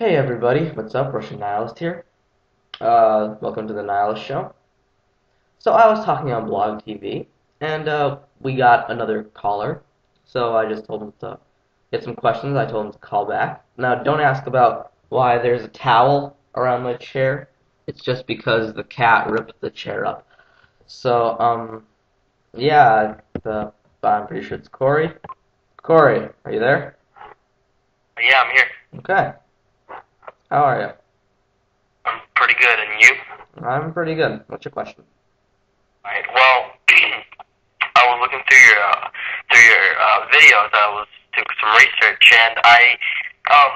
Hey everybody, what's up? Russian Nihilist here. Welcome to the Nihilist Show. So I was talking on blogtv, and we got another caller. So I just told him to get some questions. I told him to call back. Now don't ask about why there's a towel around my chair. It's just because the cat ripped the chair up. So yeah, I'm pretty sure it's Corey. Corey, are you there? Yeah, I'm here. Okay. How are you? I'm pretty good, and you? I'm pretty good. What's your question? Right. Well, I was looking through your videos. I was doing some research, and um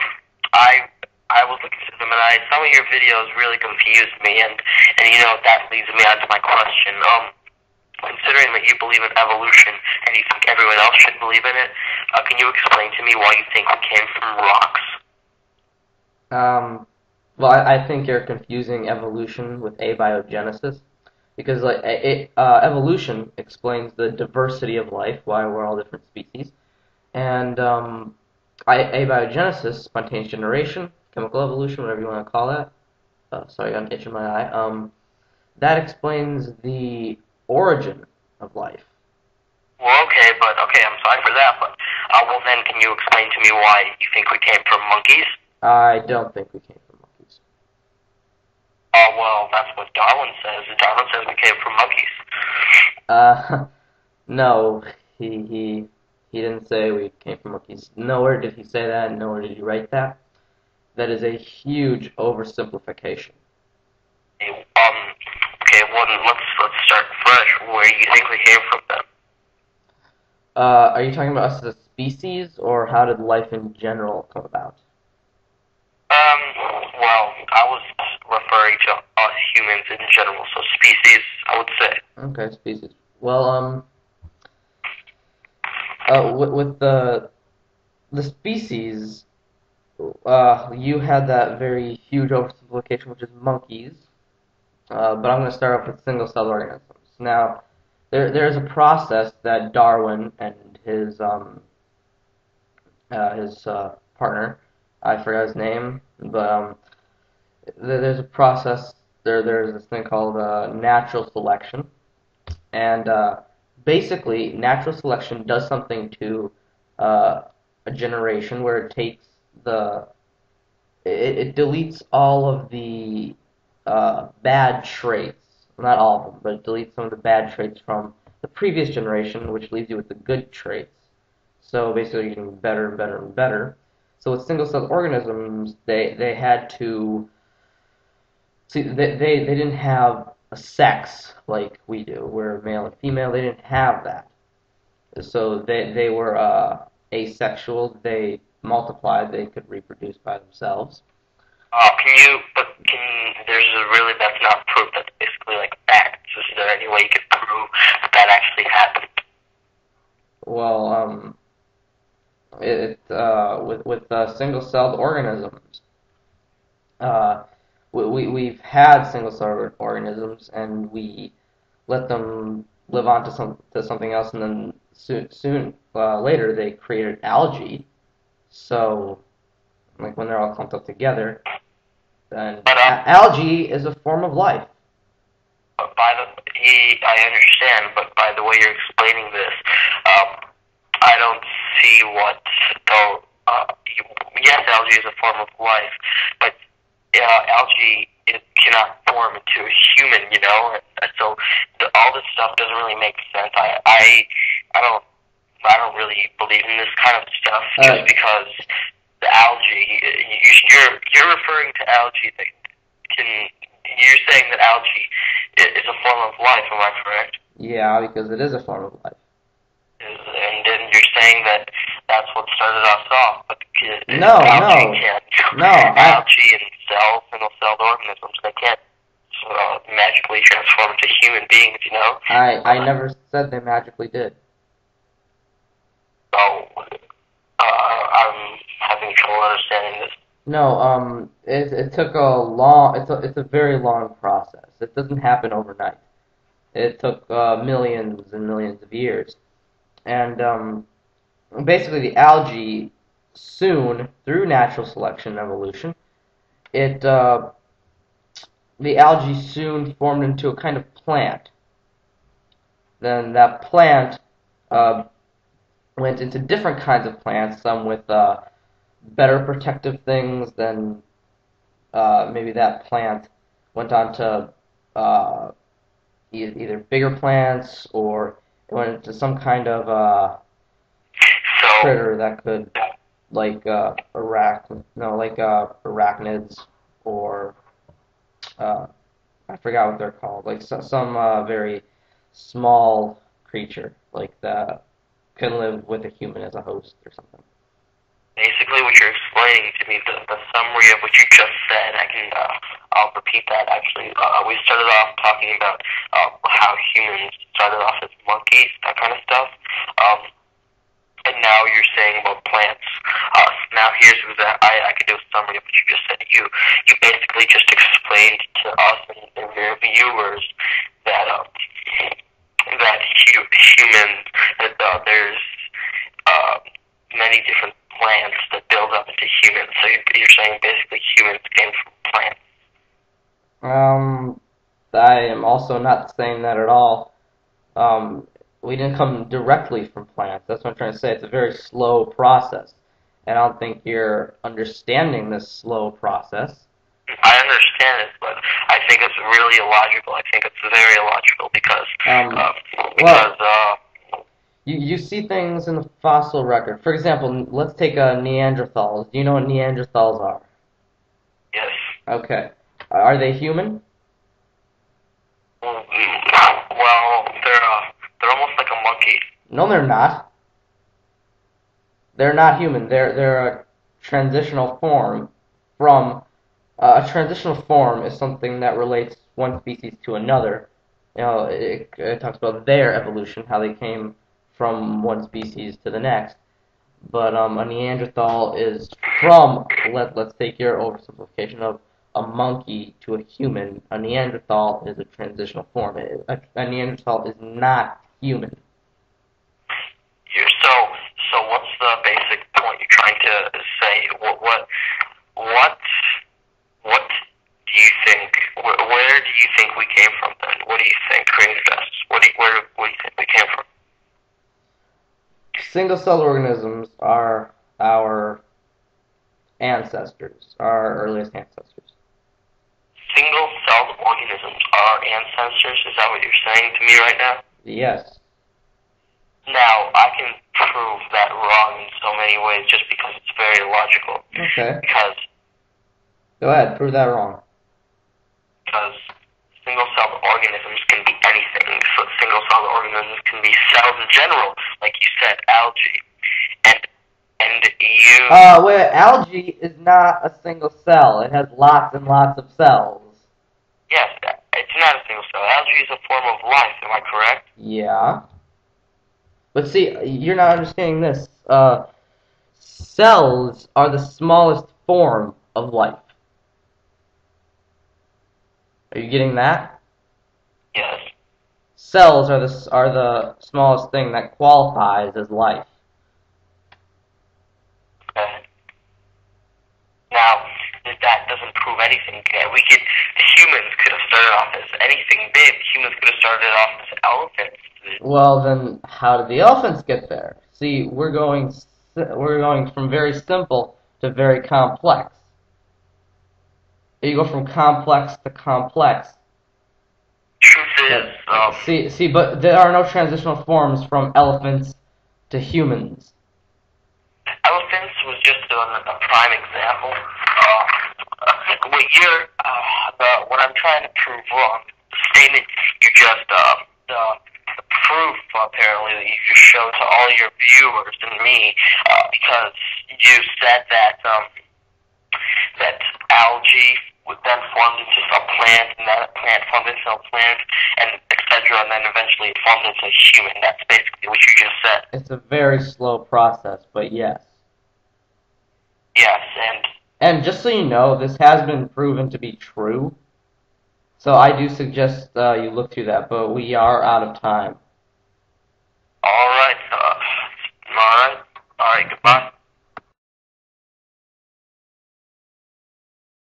I I was looking through them, and some of your videos really confused me, and that leads me on to my question. Considering that you believe in evolution and you think everyone else should believe in it, can you explain to me why you think we came from rocks? Well, I think you're confusing evolution with abiogenesis, because evolution explains the diversity of life, why we're all different species, and abiogenesis, spontaneous generation, chemical evolution, whatever you want to call that. Sorry, I got an itch in my eye. That explains the origin of life. Well, okay, I'm sorry for that, but well then, can you explain to me why you think we came from monkeys? I don't think we came from monkeys. Oh, well, that's what Darwin says. Darwin says we came from monkeys. No, he didn't say we came from monkeys. Nowhere did he say that, and nowhere did he write that. That is a huge oversimplification. Okay, well, then let's start fresh. Where do you think we came from then? Are you talking about us as a species, or how did life in general come about? Well, I was referring to us humans in general, so species, I would say. Okay, species. Well, with the species, you had that very huge oversimplification, which is monkeys. But I'm going to start off with single-celled organisms. Now, there's a process that Darwin and his partner, I forgot his name, but there's a process. There's this thing called natural selection, and basically, natural selection does something to a generation where it takes it deletes all of the bad traits. Not all of them, but it deletes some of the bad traits from the previous generation, which leaves you with the good traits. So basically, you're getting better and better and better. So with single-celled organisms, they had to see they didn't have a sex like we do, where male and female. They didn't have that. So they were asexual. They multiplied. They could reproduce by themselves. Oh, that's not proof, that's basically like facts. Is there any way you could prove that that actually happened? Well, with single-celled organisms, we've had single-celled organisms, and we let them live on to something else, and then soon later they created algae. So, like when they're all clumped up together, then But algae is a form of life. I understand, but by the way you're explaining this, I don't see what though. Yes, algae is a form of life, but algae it cannot form into a human, and so all this stuff doesn't really make sense. I don't really believe in this kind of stuff just because the algae. You're referring to algae that can. You're saying that algae is a form of life. Am I correct? Yeah, because it is a form of life. And then you're saying that that's what started us off. But No, algae can't. no. Algae and single-celled organisms, they can't magically transform into human beings, I never said they magically did. So, I'm having trouble understanding this. No, it took a long, it's a very long process. It doesn't happen overnight. It took millions and millions of years. And basically the algae soon, through natural selection and evolution, it the algae soon formed into a kind of plant. Then that plant went into different kinds of plants, some with better protective things than maybe that plant went on to either bigger plants, or it went into some kind of critter that could, like arachnids, or I forgot what they're called, like some very small creature like that can live with a human as a host or something. Basically, what you're explaining to me, the summary of what you just said, I'll repeat that actually. We started off talking about how humans started off as monkeys, that kind of stuff. And now you're saying about plants. Now here's that I can do a summary of what you just said. You basically just explained to us and your viewers that humans, that there's many different plants that build up into humans. So you're saying basically humans came from plants. I am also not saying that at all. We didn't come directly from plants. That's what I'm trying to say. It's a very slow process. And I don't think you're understanding this slow process. I understand it, but I think it's really illogical. I think it's very illogical because you see things in the fossil record. For example, let's take Neanderthals. Do you know what Neanderthals are? Yes. Okay. Are they human? Well, they're almost like a monkey. No, they're not. They're not human. They're a transitional form from. A transitional form is something that relates one species to another. You know, it talks about their evolution, how they came from one species to the next. But a Neanderthal is from, let's take your oversimplification of a monkey to a human. A Neanderthal is a transitional form. A Neanderthal is not human. So what's the basic point you're trying to say? What do you think? Where do you think we came from then? What do you think created us? Where do you think we came from? Single-celled organisms are our ancestors, our earliest ancestors. Single-celled organisms are our ancestors? Is that what you're saying to me right now? Yes. Now, I can prove that wrong in so many ways just because it's very illogical. Okay. Go ahead, prove that wrong. Because single-celled organisms can be anything. So single-celled organisms can be cells in general, like you said, algae. And you... Wait, algae is not a single cell. It has lots and lots of cells. Yes, it's not a single cell. Algae is a form of life, am I correct? Yeah. But see, you're not understanding this. Cells are the smallest form of life. Are you getting that? Yes. Cells are the smallest thing that qualifies as life. Okay. Now, that doesn't prove anything. Humans could have started off as anything big. Humans could have started off as elephants. Well, then, how did the elephants get there? See, we're going from very simple to very complex. You go from complex to complex. Truth is, but there are no transitional forms from elephants to humans. Elephants was just a prime example. What I'm trying to prove wrong, the statement you just, the proof apparently that you just showed to all your viewers and me, because you said that algae would then formed into a plant, and that plant formed into a plant, and etc., and then eventually it formed into a human. That's basically what you just said. It's a very slow process, but yes. Yes, and just so you know, this has been proven to be true. So I do suggest you look through that, but we are out of time. All right, goodbye.